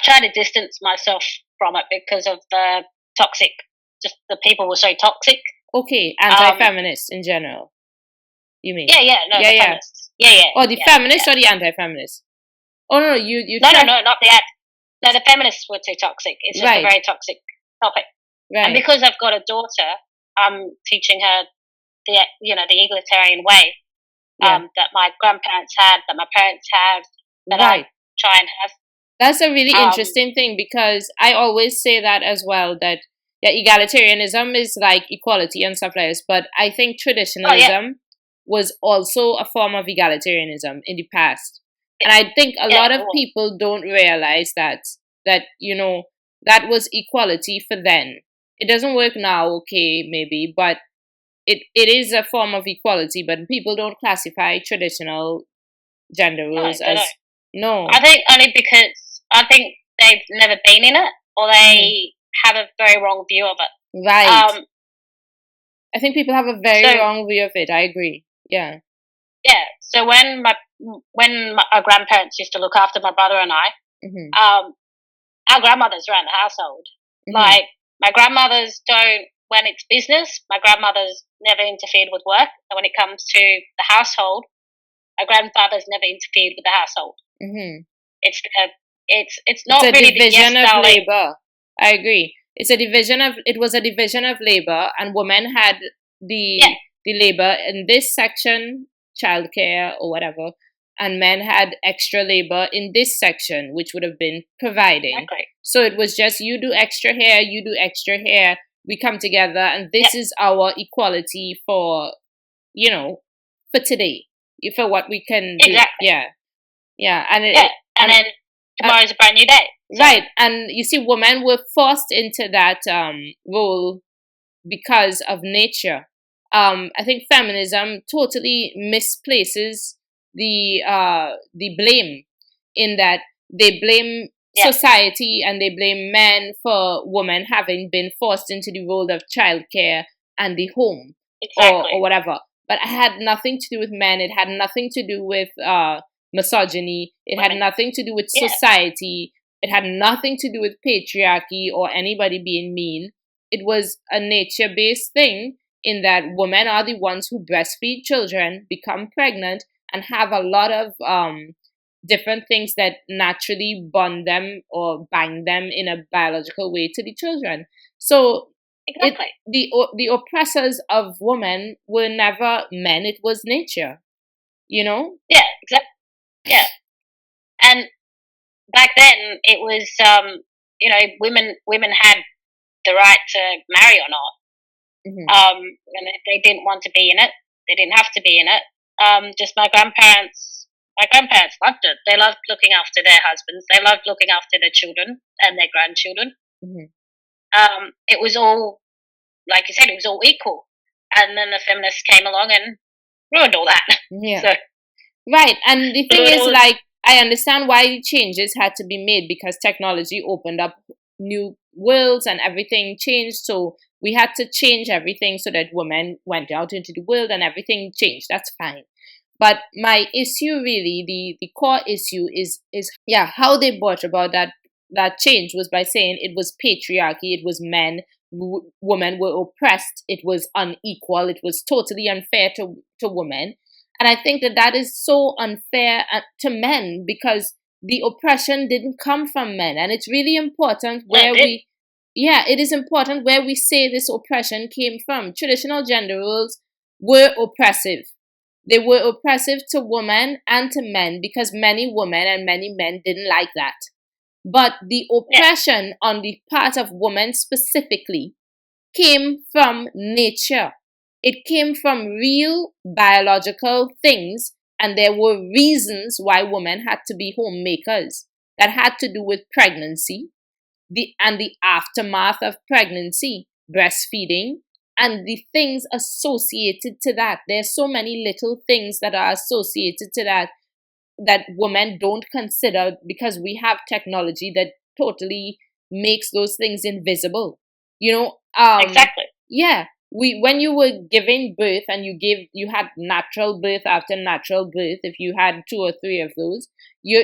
I've tried to distance myself from it because of the toxic. Just the people were so toxic. Okay, anti-feminists in general. You mean? No, Yeah, the yeah. feminists. Yeah. Or the feminists or the anti-feminists? Oh no, you No, tried. not the ad. No, the feminists were too toxic. It's just a very toxic topic. Right. And because I've got a daughter, I'm teaching her the egalitarian way that my grandparents had, that my parents have, that I try and have. That's a really interesting thing, because I always say that as well, that egalitarianism is like equality and stuff like this, but I think traditionalism was also a form of egalitarianism in the past. And I think a lot of people don't realize that that was equality for then. It doesn't work now, okay, maybe, but it is a form of equality, but people don't classify traditional gender roles as... No. I think only because I think they've never been in it, or they have a very wrong view of it. Right. I think people have a very wrong view of it. I agree. Yeah. Yeah. So when our grandparents used to look after my brother and I, our grandmothers ran the household. Like, my grandmothers don't, when it's business, my grandmothers never interfered with work. And when it comes to the household, our grandfathers never interfered with the household. It's not really a division of labor. I agree. It was a division of labor, and women had the labor in this section, childcare or whatever, and men had extra labor in this section, which would have been providing. Exactly. So it was just, you do extra here, you do extra here, we come together, and this is our equality for today, for what we can do. Exactly. Yeah. And then tomorrow's a brand new day. So. Right. And you see, women were forced into that role because of nature. I think feminism totally misplaces the blame, in that they blame society and they blame men for women having been forced into the role of childcare and the home, or whatever. But it had nothing to do with men. It had nothing to do with misogyny. It had nothing to do with society. It had nothing to do with patriarchy or anybody being mean. It was a nature-based thing, in that women are the ones who breastfeed children, become pregnant, and have a lot of different things that naturally bond them or bind them in a biological way to the children. So the oppressors of women were never men, it was nature. Yeah, exactly. Yeah. And back then it was women had the right to marry or not. And if they didn't want to be in it, they didn't have to be in it. Just my grandparents loved it. They loved looking after their husbands. They loved looking after their children and their grandchildren. It was all, like you said, it was all equal. And then the feminists came along and ruined all that. Yeah. Right. And the thing is, like, I understand why the changes had to be made, because technology opened up new worlds and everything changed. So we had to change everything so that women went out into the world and everything changed. That's fine. But my issue, really, the core issue is how they brought about that change was by saying it was patriarchy, it was men, women were oppressed, it was unequal, it was totally unfair to women. And I think that is so unfair to men, because the oppression didn't come from men. And it's really important where it is important where we say this oppression came from. Traditional gender roles were oppressive. They were oppressive to women and to men, because many women and many men didn't like that. But the oppression on the part of women specifically came from nature. It came from real biological things, and there were reasons why women had to be homemakers that had to do with pregnancy, the aftermath of pregnancy, breastfeeding, and the things associated to that. There's so many little things that are associated to that women don't consider, because we have technology that totally makes those things invisible. Exactly. Yeah. When you were giving birth and you had natural birth after natural birth, if you had 2 or 3 of those, you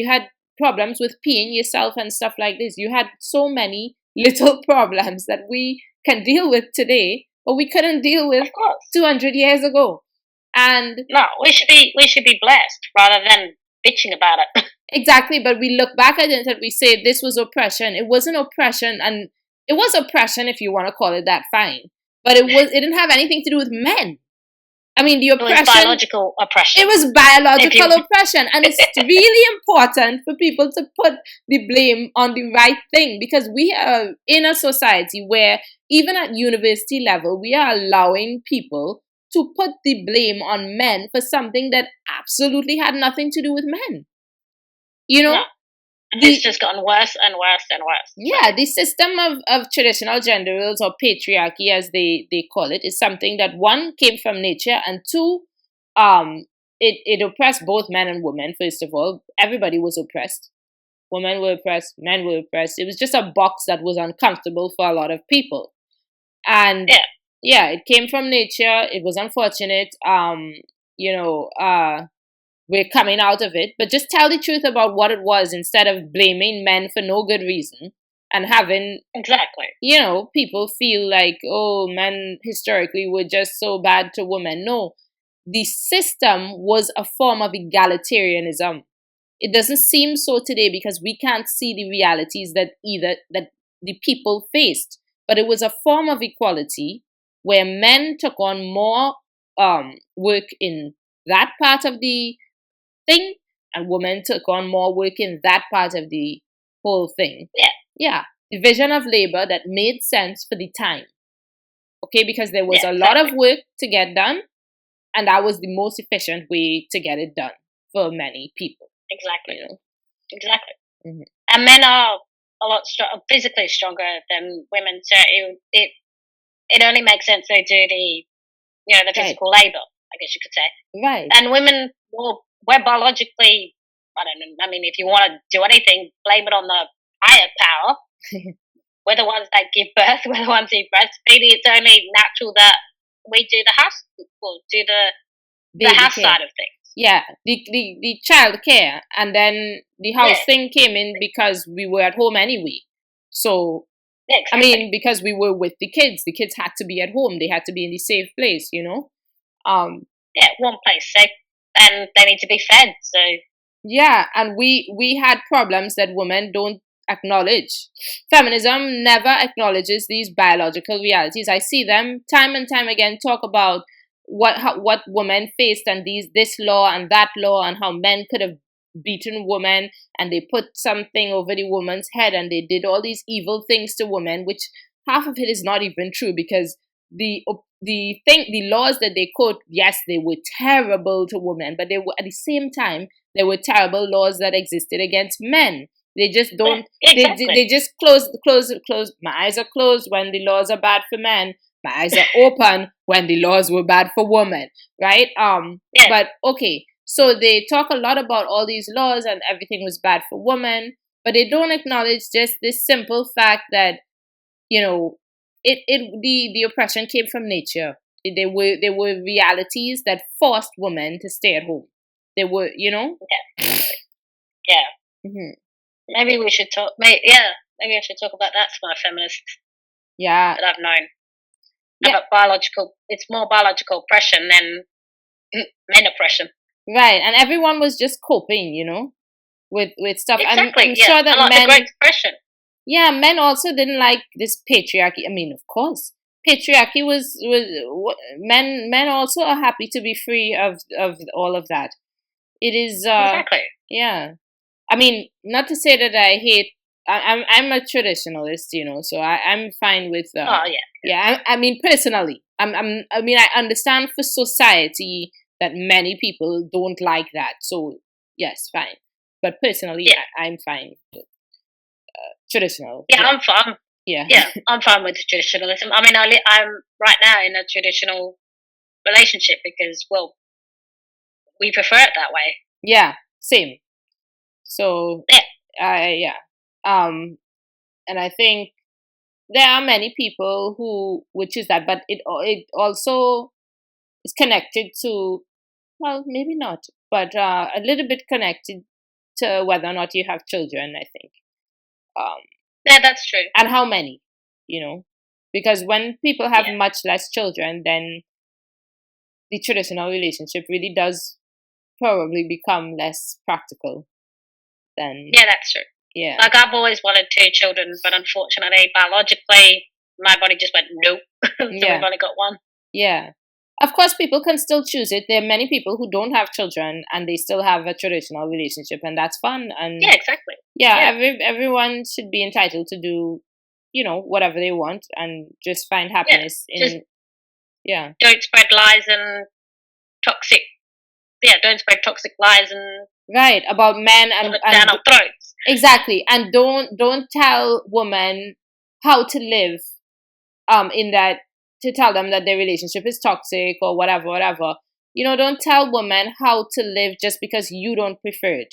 had problems with peeing yourself and stuff like this. You had so many little problems that we can deal with today, but we couldn't deal with 200 years ago. And no, we should be blessed rather than bitching about it. Exactly, but we look back at it and we say this was oppression. It wasn't oppression, and it was oppression if you want to call it that, fine. But it didn't have anything to do with men. I mean, the oppression. It was biological oppression. It was biological oppression, and it's really important for people to put the blame on the right thing, because we are in a society where even at university level, we are allowing people to put the blame on men for something that absolutely had nothing to do with men. You know? No. It's just gotten worse and worse and worse. Yeah, the system of traditional gender roles, or patriarchy as they call it, is something that, one, came from nature, and two, it oppressed both men and women. First of all, everybody was oppressed. Women were oppressed, men were oppressed. It was just a box that was uncomfortable for a lot of people. And yeah, it came from nature. It was unfortunate. We're coming out of it, but just tell the truth about what it was instead of blaming men for no good reason and having people feel like, oh, men historically were just so bad to women. No, the system was a form of egalitarianism. It doesn't seem so today because we can't see the realities that the people faced, but it was a form of equality where men took on more work in that part of the thing, and women took on more work in that part of the whole thing. Yeah. Division of labor that made sense for the time. Okay, because there was a lot of work to get done, and that was the most efficient way to get it done for many people. Exactly. Exactly. Mm-hmm. And men are a lot physically stronger than women, so it only makes sense they do the physical labor, I guess you could say. Right. And women, we're biologically, I don't know, I mean, if you want to do anything, blame it on the higher power. We're the ones that give birth, we're the ones who breastfeed. It's only natural that we do the house, the house side of things. Yeah, the child care, and then the house thing came in because we were at home anyway. So, I mean, because we were with the kids had to be at home. They had to be in the safe place, one place safe. And they need to be fed, so... Yeah, and we had problems that women don't acknowledge. Feminism never acknowledges these biological realities. I see them time and time again talk about what women faced, and this law and that law, and how men could have beaten women, and they put something over the woman's head, and they did all these evil things to women, which half of it is not even true, because the laws that they quote, yes, they were terrible to women, but they were, at the same time, there were terrible laws that existed against men. They just don't. They just close. My eyes are closed when the laws are bad for men. My eyes are open when the laws were bad for women. Right? But okay. So they talk a lot about all these laws and everything was bad for women, but they don't acknowledge just this simple fact that the oppression came from nature. There were realities that forced women to stay at home. They were, Yeah. Mm-hmm. Maybe we should talk. Maybe I should talk about that to my feminists. Yeah. That I've known. About biological. It's more biological oppression than men oppression. Right, and everyone was just coping, with stuff. Exactly. I'm sure that men. The Great Depression. Yeah, men also didn't like this patriarchy. I mean, of course, patriarchy was men. Men also are happy to be free of all of that. It is exactly. Yeah, I mean, not to say that I hate. I'm a traditionalist, so I'm fine with. Yeah. I mean, personally, I mean, I understand for society that many people don't like that. So yes, fine. But personally, I'm fine with traditional. Yeah, I'm fine. Yeah, I'm fine with traditionalism. I mean, I'm right now in a traditional relationship because, well, we prefer it that way. Yeah, same. So and I think there are many people who would choose that, but it also is connected to, well, maybe not, but a little bit connected to whether or not you have children, I think. Yeah, that's true. And how many, because when people have much less children, then the traditional relationship really does probably become less practical than. Yeah, that's true. Yeah. Like, I've always wanted 2 children, but unfortunately, biologically, my body just went nope. So we've only got 1. Yeah. Of course, people can still choose it. There are many people who don't have children and they still have a traditional relationship, and that's fun. And yeah, exactly. Yeah. everyone should be entitled to do, whatever they want and just find happiness in. Don't spread lies and toxic. Yeah, don't spread toxic lies and. Right, about men and down our throats. Exactly, and don't tell women how to live. To tell them that their relationship is toxic or whatever. Don't tell women how to live just because you don't prefer it.